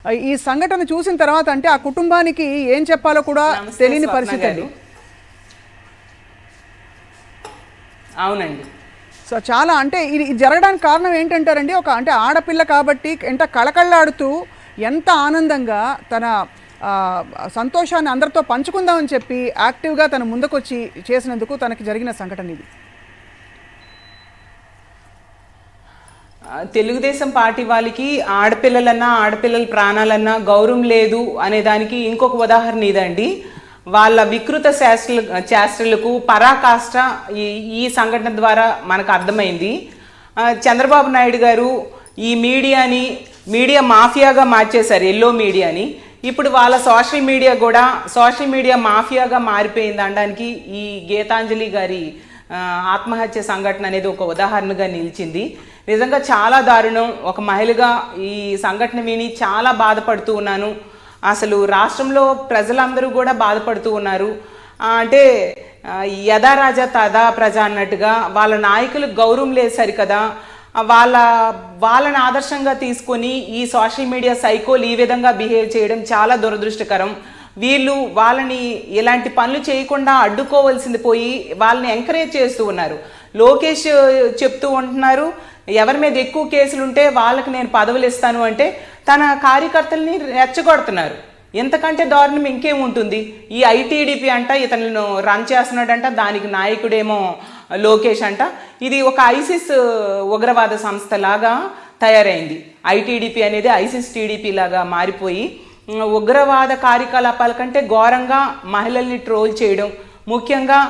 ఈ సంఘటన చూసిన తర్వాత అంటే ఆ కుటుంబానికి ఏం చెప్పాలో కూడా తెలియని పరిస్థితి అండి. అవునండి. సో చాలా అంటే ఇది జరగడానికి కారణం ఏంటంటారండి? ఒక అంటే ఆడపిల్ల కాబట్టి ఎంత కళకళలాడుతూ ఎంత ఆనందంగా తన సంతోషాన్ని అందరితో పంచుకుందామని చెప్పి యాక్టివ్గా తన ముందుకొచ్చి చేసినందుకు తనకి జరిగిన సంఘటన ఇది. తెలుగుదేశం పార్టీ వాళ్ళకి ఆడపిల్లల ప్రాణాలన్నా గౌరవం లేదు అనే దానికి ఇంకొక ఉదాహరణ ఇదండి. వాళ్ళ వికృత శాస్త్రులకు పరాకాష్ట ఈ సంఘటన ద్వారా మనకు అర్థమైంది. చంద్రబాబు నాయుడు గారు ఈ మీడియా మాఫియాగా మార్చేశారు, ఎల్లో మీడియాని. ఇప్పుడు వాళ్ళ సోషల్ మీడియా మాఫియాగా మారిపోయింది అనడానికి ఈ గీతాంజలి గారి ఆత్మహత్య సంఘటన అనేది ఒక ఉదాహరణగా నిలిచింది. నిజంగా చాలా దారుణం. ఒక మహిళగా ఈ సంఘటన విని చాలా బాధపడుతూ ఉన్నాను. అసలు రాష్ట్రంలో ప్రజలందరూ కూడా బాధపడుతూ ఉన్నారు. అంటే యథా రాజా తదా ప్రజ అన్నట్టుగా వాళ్ళ నాయకులకు గౌరవం లేదు సరికదా, వాళ్ళని ఆదర్శంగా తీసుకొని ఈ సోషల్ మీడియా సైకోలు ఈ విధంగా బిహేవ్ చేయడం చాలా దురదృష్టకరం. వాళ్ళని ఇలాంటి పనులు చేయకుండా అడ్డుకోవాల్సింది పోయి వాళ్ళని ఎంకరేజ్ చేస్తూ ఉన్నారు. లోకేష్ చెప్తూ ఉంటున్నారు, ఎవరి మీద ఎక్కువ కేసులు ఉంటే వాళ్ళకి నేను పదవులు ఇస్తాను అంటే తన కార్యకర్తల్ని రెచ్చగొడుతున్నారు. ఎంతకంటే దారుణం ఇంకేముంటుంది? ఈ ఐటీడీపీ అంట ఇతను రన్ చేస్తున్నాడంట, దానికి నాయకుడేమో లోకేష్ అంట. ఇది ఒక ఐసిస్ ఉగ్రవాద సంస్థ లాగా తయారైంది. ఐటీడీపీ అనేది ఐసిస్ టీడీపీ లాగా మారిపోయి ఉగ్రవాద కార్యకలాపాల కంటే ఘోరంగా మహిళల్ని ట్రోల్ చేయడం. ముఖ్యంగా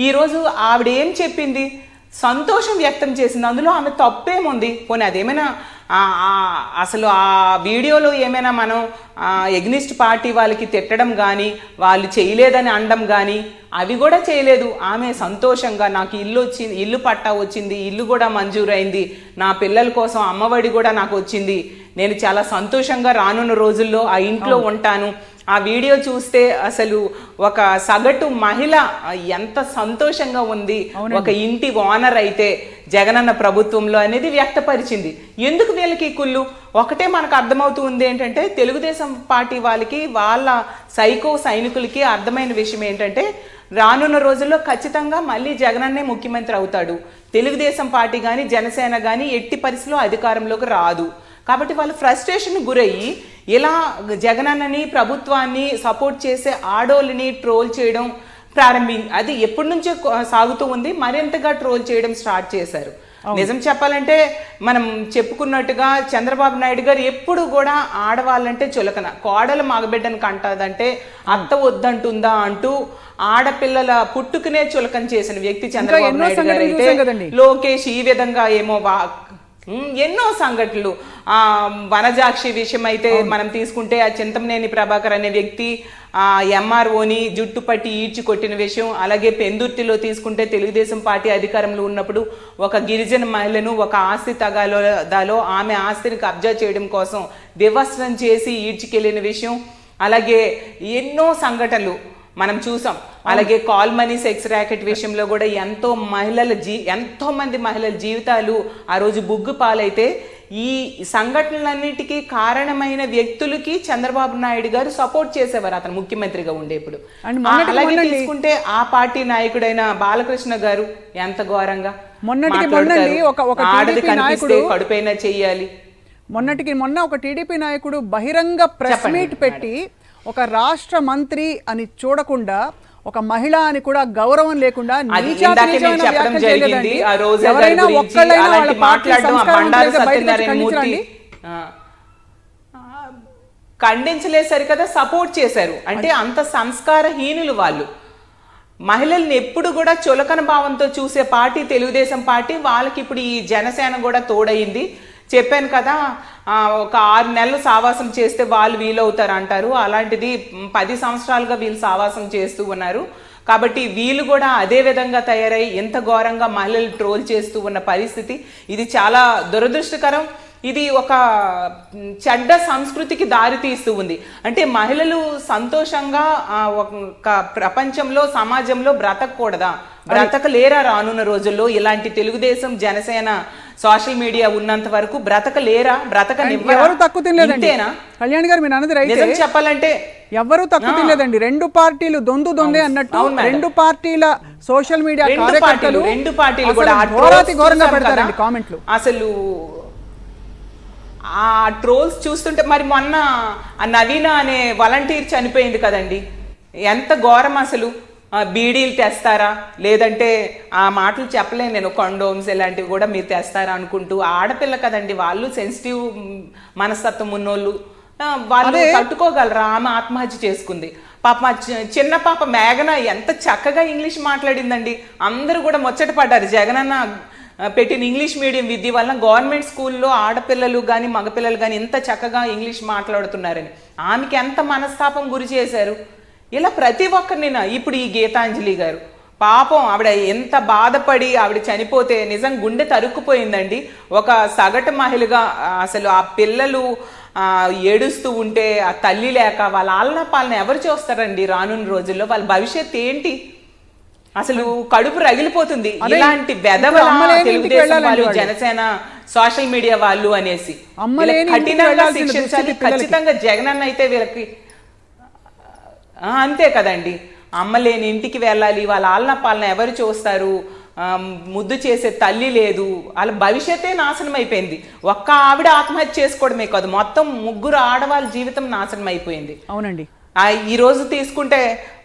ఈరోజు ఆవిడ ఏం చెప్పింది? సంతోషం వ్యక్తం చేసింది. అందులో ఆమె తప్పేముంది? పోనీ అదేమైనా అసలు ఆ వీడియోలో ఏమైనా మనం ఎగ్నిస్ట్ పార్టీ వాళ్ళకి తిట్టడం కానీ వాళ్ళు చేయలేదని అనడం కానీ అవి కూడా చేయలేదు. ఆమె సంతోషంగా నాకు ఇల్లు పట్టా వచ్చింది, ఇల్లు కూడా మంజూరైంది, నా పిల్లల కోసం అమ్మఒడి కూడా నాకు వచ్చింది, నేను చాలా సంతోషంగా రానున్న రోజుల్లో ఆ ఇంట్లో ఉంటాను. ఆ వీడియో చూస్తే అసలు ఒక సగటు మహిళ ఎంత సంతోషంగా ఉంది, ఒక ఇంటి ఓనర్ అయితే జగనన్న ప్రభుత్వంలో అనేది వ్యక్తపరిచింది. ఎందుకు వీళ్ళకి కుళ్ళు? ఒకటే మనకు అర్థమవుతూ ఉంది ఏంటంటే, తెలుగుదేశం పార్టీ వాళ్ళకి వాళ్ళ సైనికులకి అర్థమైన విషయం ఏంటంటే, రానున్న రోజుల్లో ఖచ్చితంగా మళ్ళీ జగనన్నే ముఖ్యమంత్రి అవుతాడు. తెలుగుదేశం పార్టీ కానీ జనసేన కానీ ఎట్టి పరిస్థితిలో అధికారంలోకి రాదు. కాబట్టి వాళ్ళు ఫ్రస్ట్రేషన్ గురయ్యి ఇలా జగనన్నని ప్రభుత్వాన్ని సపోర్ట్ చేసే ఆడోళ్ళని ట్రోల్ చేయడం అది ఎప్పటి నుంచో సాగుతూ ఉంది. మరింతగా ట్రోల్ చేయడం స్టార్ట్ చేశారు. నిజం చెప్పాలంటే మనం చెప్పుకున్నట్టుగా చంద్రబాబు నాయుడు గారు ఎప్పుడు కూడా ఆడవాళ్ళంటే చులకన, కోడలు మగబిడ్డను కంటదంటే అత్త వద్దంటుందా అంటూ ఆడపిల్లల పుట్టుకునే చులకన చేసిన వ్యక్తి చంద్రబాబు నాయుడు గారు అయితే, లోకేష్ ఈ విధంగా ఏమో ఎన్నో సంఘటనలు. వనజాక్షి విషయం అయితే మనం తీసుకుంటే ఆ చింతమనేని ప్రభాకర్ అనే వ్యక్తి ఎంఆర్ఓని జుట్టు పట్టి ఈడ్చి కొట్టిన విషయం, అలాగే పెందుర్తిలో తీసుకుంటే తెలుగుదేశం పార్టీ అధికారంలో ఉన్నప్పుడు ఒక గిరిజన మహిళను ఒక ఆస్తి తగాదాలో ఆమె ఆస్తిని కబ్జా చేయడం కోసం వివస్త్రం చేసి ఈడ్చికెళ్ళిన విషయం, అలాగే ఎన్నో సంఘటనలు మనం చూసాం. అలాగే కాల్ మనీ సెక్స్ ర్యాకెట్ విషయంలో కూడా ఎంతో మంది మహిళల జీవితాలు ఆ రోజు బుగ్గు పాలైతే ఈ సంఘటనలన్నిటికీ కారణమైన వ్యక్తులకి చంద్రబాబు నాయుడు గారు సపోర్ట్ చేసేవారు అతను ముఖ్యమంత్రిగా ఉండేప్పుడు. అలాగే తీసుకుంటే ఆ పార్టీ నాయకుడైన బాలకృష్ణ గారు ఎంత ఘోరంగా ఆడది కనిపిస్తే కడుపైనా చెయ్యాలి. మొన్న ఒక టీడీపీ నాయకుడు బహిరంగ ప్రెస్ మీట్ పెట్టి ఒక రాష్ట్ర మంత్రి అని చూడకుండా, ఒక మహిళ అని కూడా గౌరవం లేకుండా ఖండించలేదు సరికదా, సపోర్ట్ చేశారు. అంటే అంత సంస్కారహీనులు వాళ్ళు. మహిళల్ని ఎప్పుడు కూడా చులకన భావంతో చూసే పార్టీ తెలుగుదేశం పార్టీ. వాళ్ళకి ఇప్పుడు ఈ జనసేన కూడా తోడయింది. చెప్పాను కదా, ఒక 6 నెలలు సావాసం చేస్తే వాళ్ళు వీలవుతారు అంటారు. అలాంటిది 10 సంవత్సరాలుగా వీళ్ళు సావాసం చేస్తూ ఉన్నారు. కాబట్టి వీళ్ళు కూడా అదే విధంగా తయారై ఎంత ఘోరంగా మహిళలు ట్రోల్ చేస్తూ ఉన్న పరిస్థితి. ఇది చాలా దురదృష్టకరం. ఇది ఒక చెడ్డ సంస్కృతికి దారి తీస్తూ ఉంది. అంటే మహిళలు సంతోషంగా ఒక ప్రపంచంలో సమాజంలో బ్రతకూడదా? బ్రతకలేరా రానున్న రోజుల్లో? ఇలాంటి తెలుగుదేశం జనసేన సోషల్ మీడియా ఉన్నంత వరకు బ్రతకలేరా? ఎవరు తక్కువ తినలేదండి. ఇంతేనా? కళ్యాణ్ గారు మీరు అన్నది రైతే. నిజం చెప్పాలంటే ఎవరు తక్కువ తినలేదండి. రెండు పార్టీలు దొందే అన్నట్టు రెండు పార్టీల సోషల్ మీడియా కార్యకర్తలు రెండు పార్టీలు కూడా ఘోరంగా పెడతారండి కామెంట్లు. అసలు ఆ ట్రోల్స్ చూస్తుంటే మరి మొన్న ఆ నవీన అనే వాలంటీర్ చనిపోయింది కదండి, ఎంత ఘోరం అసలు. బీడీలు తెస్తారా, లేదంటే ఆ మాటలు చెప్పలేను నేను, కొండోమ్స్ ఇలాంటివి కూడా మీరు తెస్తారా అనుకుంటూ, ఆడపిల్ల కదండి, వాళ్ళు సెన్సిటివ్ మనస్తత్వం ఉన్నోళ్ళు, వాళ్ళు తట్టుకోగలరా? ఆమె ఆత్మహత్య చేసుకుంది. పాప చిన్న పాప మేఘన ఎంత చక్కగా ఇంగ్లీష్ మాట్లాడిందండి. అందరూ కూడా ముచ్చట పడ్డారు జగనన్న పెట్టిన ఇంగ్లీష్ మీడియం విద్య వల్ల గవర్నమెంట్ స్కూల్లో ఆడపిల్లలు కానీ మగపిల్లలు కానీ ఎంత చక్కగా ఇంగ్లీష్ మాట్లాడుతున్నారని. ఆమెకి ఎంత మనస్తాపం గురి చేశారు. ఇలా ప్రతి ఒక్కరిని. ఇప్పుడు ఈ గీతాంజలి గారు పాపం, ఆవిడ ఎంత బాధపడి ఆవిడ చనిపోతే నిజం గుండె తరుక్కుపోయిందండి. ఒక సగటు మహిళగా అసలు ఆ పిల్లలు ఏడుస్తూ ఉంటే, ఆ తల్లి లేక వాళ్ళ ఆలన పాలన ఎవరు చూస్తారండి రానున్న రోజుల్లో? వాళ్ళ భవిష్యత్ ఏంటి? అసలు కడుపు రగిలిపోతుంది. ఇలాంటి వెధవల తెలుగుదేశం వాళ్ళు, జనసేన, సోషల్ మీడియా వాళ్ళు అనేసి కఠినంగా శిక్షించాలి ఖచ్చితంగా. జగనన్న అయితే వీళ్ళకి అంతే కదండి, అమ్మలేని ఇంటికి వెళ్ళాలి, వాళ్ళ ఆలన పాలన ఎవరు చూస్తారు? ముద్దు చేసే తల్లి లేదు, వాళ్ళ భవిష్యత్తే నాశనం అయిపోయింది. ఒక్క ఆవిడ ఆత్మహత్య చేసుకోవడమే కాదు, మొత్తం ముగ్గురు ఆడవాళ్ళ జీవితం నాశనం అయిపోయింది. అవునండి. ఈ రోజు తీసుకుంటే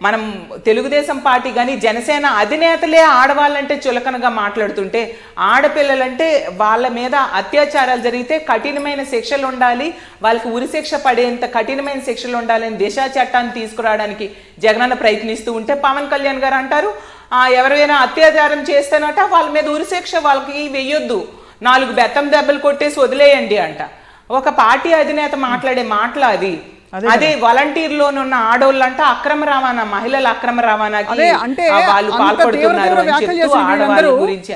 మనం తెలుగుదేశం పార్టీ కానీ జనసేన అధినేతలే ఆడవాళ్ళంటే చులకనగా మాట్లాడుతుంటే, ఆడపిల్లలంటే వాళ్ళ మీద అత్యాచారాలు జరిగితే కఠినమైన శిక్షలు ఉండాలి, వాళ్ళకి ఉరిశిక్ష పడేంత కఠినమైన శిక్షలు ఉండాలని దిశా చట్టాన్ని తీసుకురావడానికి జగనన్న ప్రయత్నిస్తూ ఉంటే, పవన్ కళ్యాణ్ గారు అంటారు ఎవరైనా అత్యాచారం చేస్తేనట వాళ్ళ మీద ఉరిశిక్ష వాళ్ళకి వెయ్యొద్దు, 4 బెత్తం దెబ్బలు కొట్టేసి వదిలేయండి అంట. ఒక పార్టీ అధినేత మాట్లాడే మాటలు అవి. అదే వాలంటీర్లోనున్న ఆడోళ్ళంట అక్రమ రవాణా, మహిళల అక్రమ రవాణాకి వాళ్ళు పాల్పడుతున్నారు అని చెప్తూ ఆడవాళ్ళ గురించి